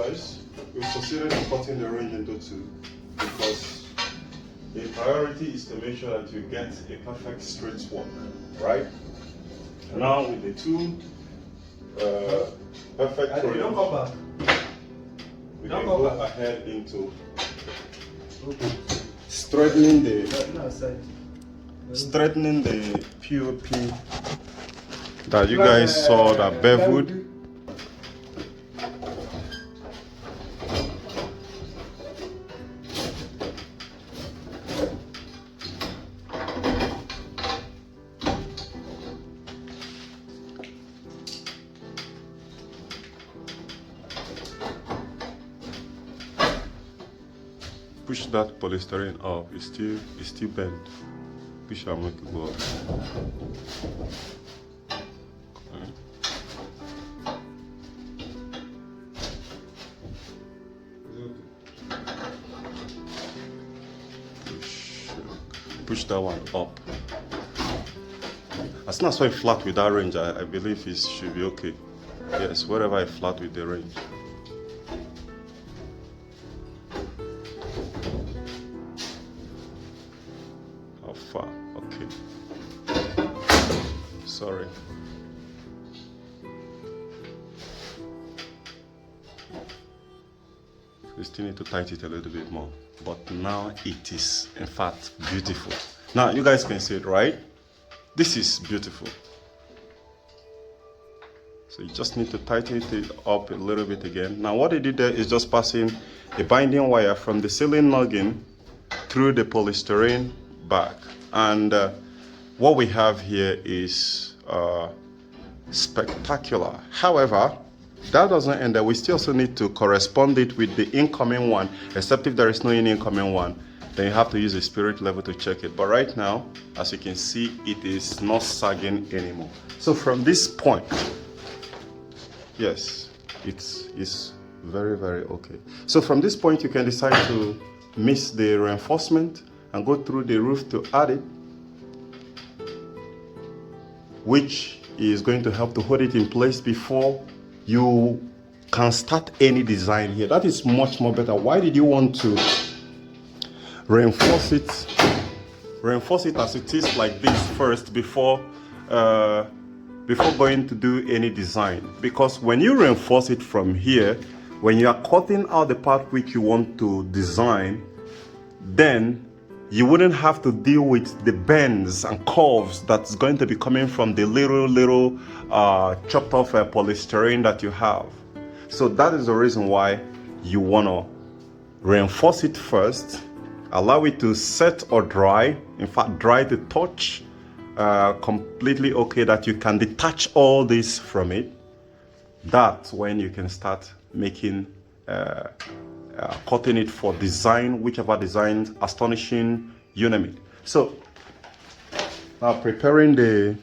guys, we've succeeded in cutting the range into two, because the priority is to make sure that you get a perfect straight walk, right? Now with the two perfect range, don't come back. we can go ahead into straightening the POP that you guys saw that beveled. Push that polystyrene up. It's still bent. Push and make it go up. Push that one up. As soon as I flat with that range, I believe it should be okay. Yes, wherever I flat with the range. How far? Okay. Sorry. We still need to tighten it a little bit more. But now it is, in fact, beautiful. Now you guys can see it, right? This is beautiful. So you just need to tighten it up a little bit again. Now what they did there is just passing a binding wire from the ceiling noggin through the polystyrene back. And what we have here is spectacular. However, that doesn't end there. We still also need to correspond it with the incoming one, except if there is no incoming one, then you have to use a spirit level to check it. But right now, as you can see, it is not sagging anymore. So from this point, yes, it's very, very okay. So from this point, you can decide to miss the reinforcement and go through the roof to add it, which is going to help to hold it in place before you can start any design here. That is much more better. Why did you want to reinforce it as it is like this first before going to do any design? Because when you reinforce it from here, when you are cutting out the part which you want to design, then you wouldn't have to deal with the bends and curves that's going to be coming from the little chopped off polystyrene that you have. So that is the reason why you want to reinforce it first, allow it to set or dry, in fact dry the touch completely okay, that you can detach all this from it. That's when you can start making cutting it for design, whichever design, astonishing, you name it. So now preparing the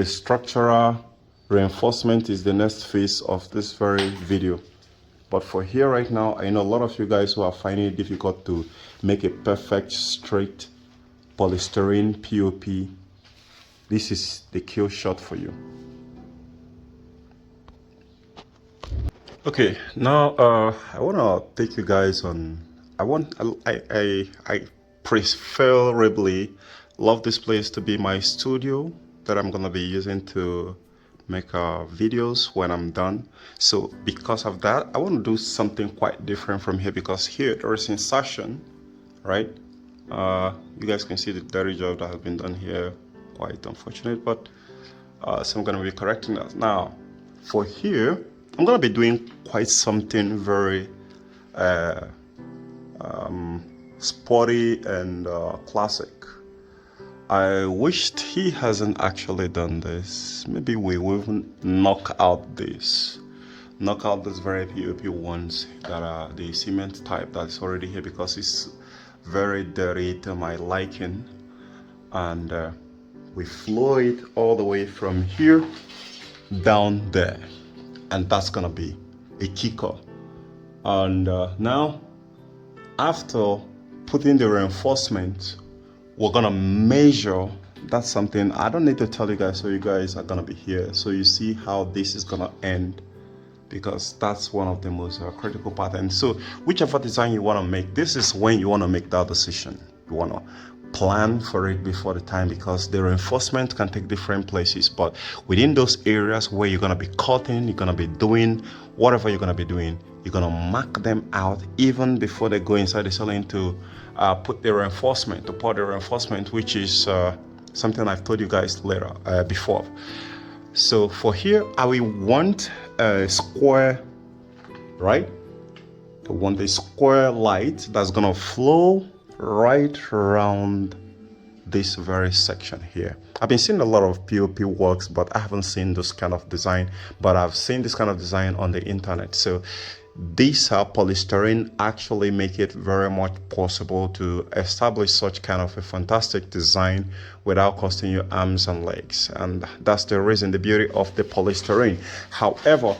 structural reinforcement is the next phase of this very video. But for here right now, I know a lot of you guys who are finding it difficult to make a perfect straight polystyrene POP. This is the kill shot for you. Okay, now I want to take you guys on. I preferably love this place to be my studio that I'm gonna be using to make videos when I'm done. So because of that, I want to do something quite different from here, because here there is insertion, right? You guys can see the dirty job that has been done here. Quite unfortunate, but so I'm gonna be correcting that. Now for here, I'm gonna be doing quite something very sporty and classic. I wished he hasn't actually done this. Maybe we will knock out this very POP ones that are the cement type that's already here, because it's very dirty to my liking. And we flow it all the way from here down there, and that's gonna be a kicker. And now after putting the reinforcement, we're gonna measure. That's something I don't need to tell you guys, so you guys are gonna be here, so you see how this is gonna end because that's one of the most critical part. And so whichever design you want to make, this is when you want to make that decision. You want to plan for it before the time, because the reinforcement can take different places, but within those areas where you're going to be cutting, you're going to be doing whatever you're going to be doing, you're going to mark them out even before they go inside the ceiling to put the reinforcement, to pour the reinforcement, which is something I've told you guys later before. So for here, I will want a square, right? I want a square light that's gonna flow right around this very section here. I've been seeing a lot of POP works, but I haven't seen this kind of design, but I've seen this kind of design on the internet. So these polystyrene actually make it very much possible to establish such kind of a fantastic design without costing you arms and legs. And that's the reason, the beauty of the polystyrene. However,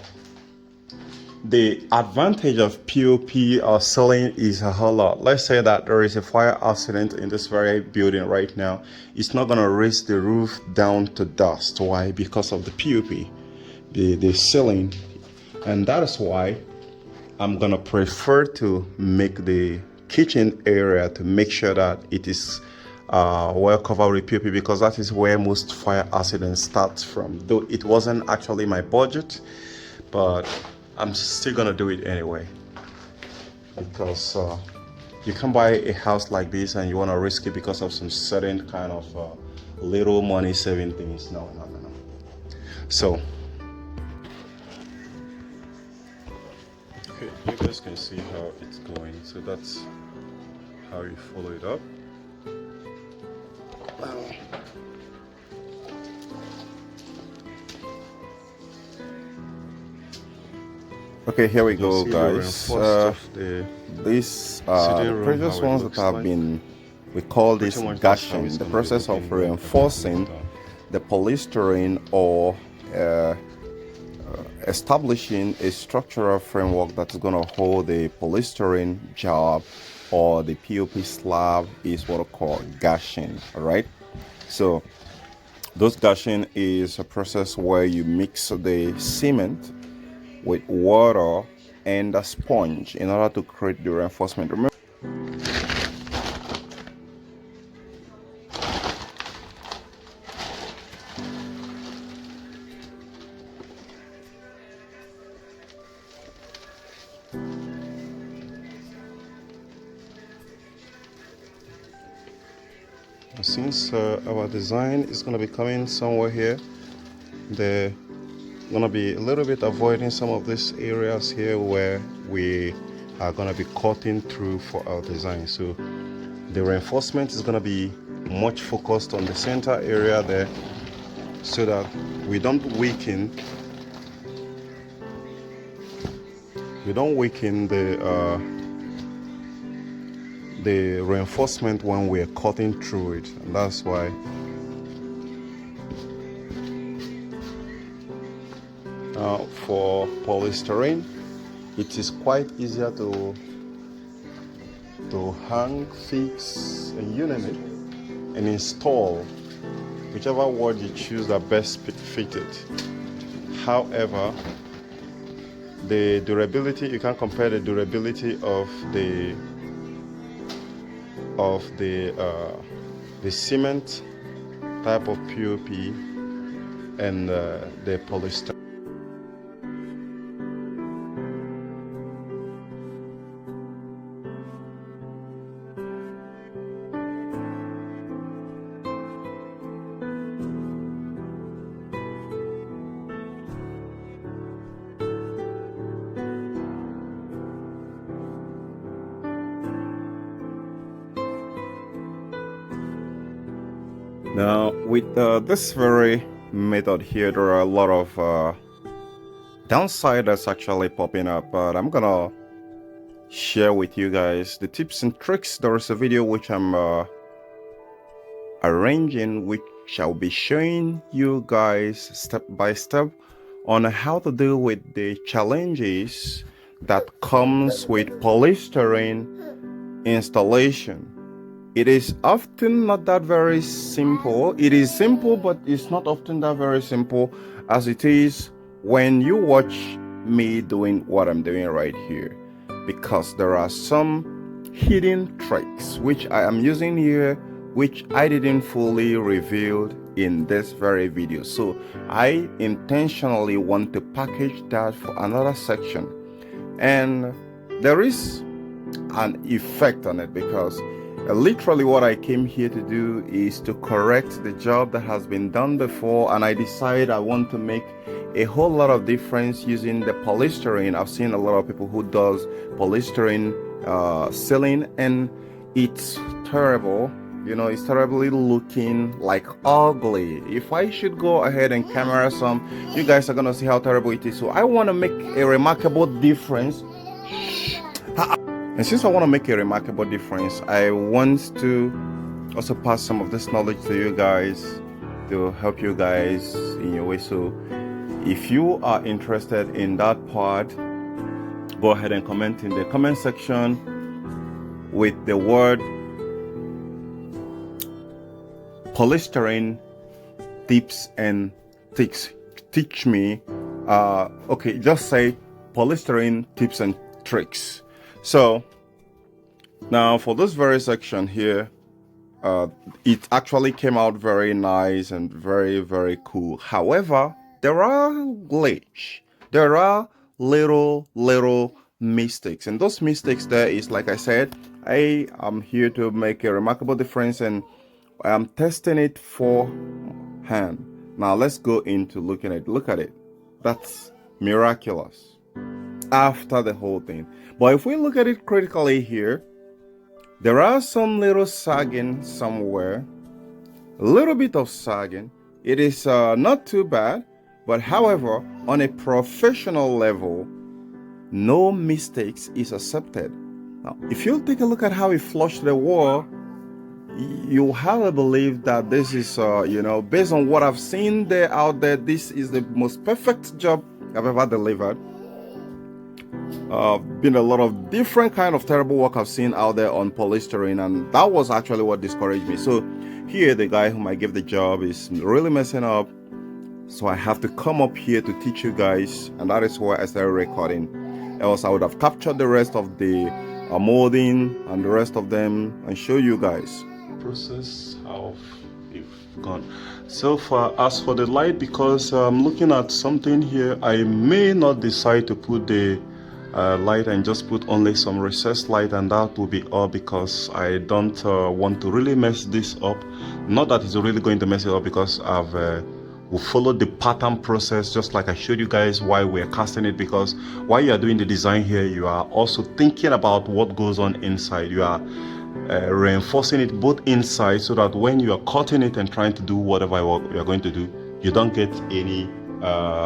the advantage of POP or ceiling is a whole lot. Let's say that there is a fire accident in this very building right now. It's not going to raise the roof down to dust. Why? Because of the POP, the ceiling. And that is why I'm going to prefer to make the kitchen area, to make sure that it is well covered with POP, because that is where most fire accidents start from. Though it wasn't actually my budget, but I'm still gonna do it anyway, because you can buy a house like this and you want to risk it because of some certain kind of little money saving things. No. So okay, you guys can see how it's going. So that's how you follow it up. Okay, here we go, guys. These the previous ones that have been, we call this gashing, the process of reinforcing the polystyrene, or establishing a structural framework that's going to hold the polystyrene job or the POP slab is what we call gashing. All right, so those gashing is a process where you mix the cement with water and a sponge in order to create the reinforcement. Remember, since our design is going to be coming somewhere here, the gonna be a little bit avoiding some of these areas here where we are gonna be cutting through for our design. So the reinforcement is gonna be much focused on the center area there, so that we don't weaken the reinforcement when we're cutting through it. And that's why for polystyrene, it is quite easier to hang, fix, and you name it, and install, whichever word you choose that best fit it. However, the durability, you can't compare the durability of the cement type of POP and the polystyrene. Now, with this very method here, there are a lot of downside that's actually popping up, but I'm gonna share with you guys the tips and tricks. There is a video which I'm arranging, which I'll be showing you guys step by step on how to deal with the challenges that comes with polystyrene installation. It is often not that very simple. It is simple, but it's not often that very simple as it is when you watch me doing what I'm doing right here, because there are some hidden tricks which I am using here, which I didn't fully reveal in this very video. So I intentionally want to package that for another section, and there is an effect on it, because literally what I came here to do is to correct the job that has been done before, and I decided I want to make a whole lot of difference using the polystyrene. I've seen a lot of people who does polystyrene sealing, and it's terrible. You know, it's terribly looking, like ugly. If I should go ahead and camera some, you guys are gonna see how terrible it is. So I want to make a remarkable difference. And since I want to make a remarkable difference, I want to also pass some of this knowledge to you guys to help you guys in your way. So if you are interested in that part, go ahead and comment in the comment section with the word polystyrene tips and tricks. Teach me. Okay, just say polystyrene tips and tricks. So now for this very section here, it actually came out very nice and very, very cool. However, there are glitch. There are little mistakes, and those mistakes there is, like I said, I am here to make a remarkable difference, and I am testing it for hand. Now let's go into looking at it. Look at it. That's miraculous after the whole thing. But if we look at it critically here, there are some little sagging somewhere, a little bit of sagging. It is not too bad, but however, on a professional level, no mistakes is accepted. Now, if you take a look at how it flushed the wall, you have to believe that this is, you know, based on what I've seen there out there, this is the most perfect job I've ever delivered. Been a lot of different kind of terrible work I've seen out there on polystyrene, and that was actually what discouraged me. So here the guy whom I gave the job is really messing up, so I have to come up here to teach you guys, and that is why I started recording. Else I would have captured the rest of the molding and the rest of them and show you guys process how it's gone so far. As for the light, because I'm looking at something here, I may not decide to put the light and just put only some recessed light, and that will be all, because I don't want to really mess this up. Not that it's really going to mess it up, because I've will follow the pattern process just like I showed you guys while we're casting it, because while you are doing the design here, you are also thinking about what goes on inside. You are reinforcing it both inside, so that when you are cutting it and trying to do whatever you are going to do, you don't get any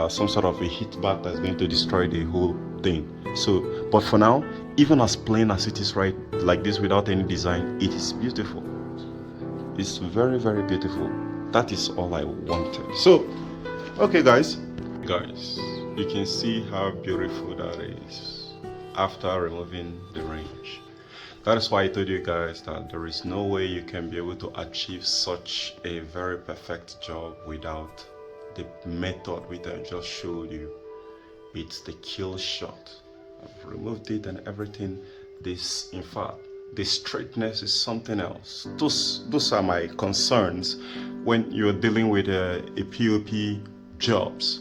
some sort of a hit back that's going to destroy the whole thing. So, but for now, even as plain as it is right like this without any design, it is beautiful. It's very, very beautiful. That is all I wanted. So, okay guys, you can see how beautiful that is after removing the range. That is why I told you guys that there is no way you can be able to achieve such a very perfect job without the method which I just showed you. It's the kill shot. I've removed it and everything. This, in fact, the straightness is something else. Those are my concerns when you're dealing with a POP jobs.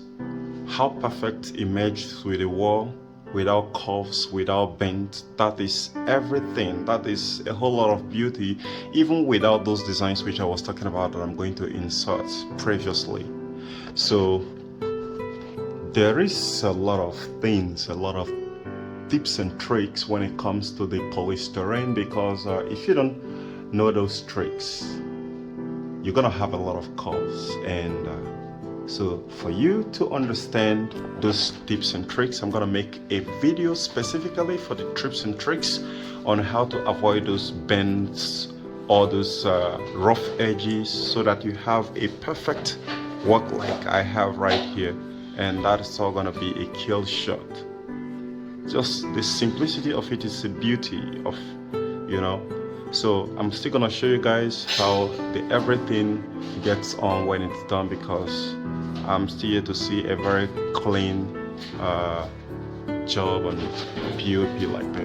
How perfect it merges with the wall, without curves, without bend. That is everything. That is a whole lot of beauty, even without those designs which I was talking about that I'm going to insert previously. So there is a lot of things, a lot of tips and tricks when it comes to the polystyrene, because if you don't know those tricks, you're gonna have a lot of curves. And so for you to understand those tips and tricks, I'm gonna make a video specifically for the tips and tricks on how to avoid those bends or those rough edges, so that you have a perfect work like I have right here. And that is all gonna be a kill shot. Just the simplicity of it is the beauty of, you know. So I'm still gonna show you guys how everything gets on when it's done, because I'm still here to see a very clean job on POP like this.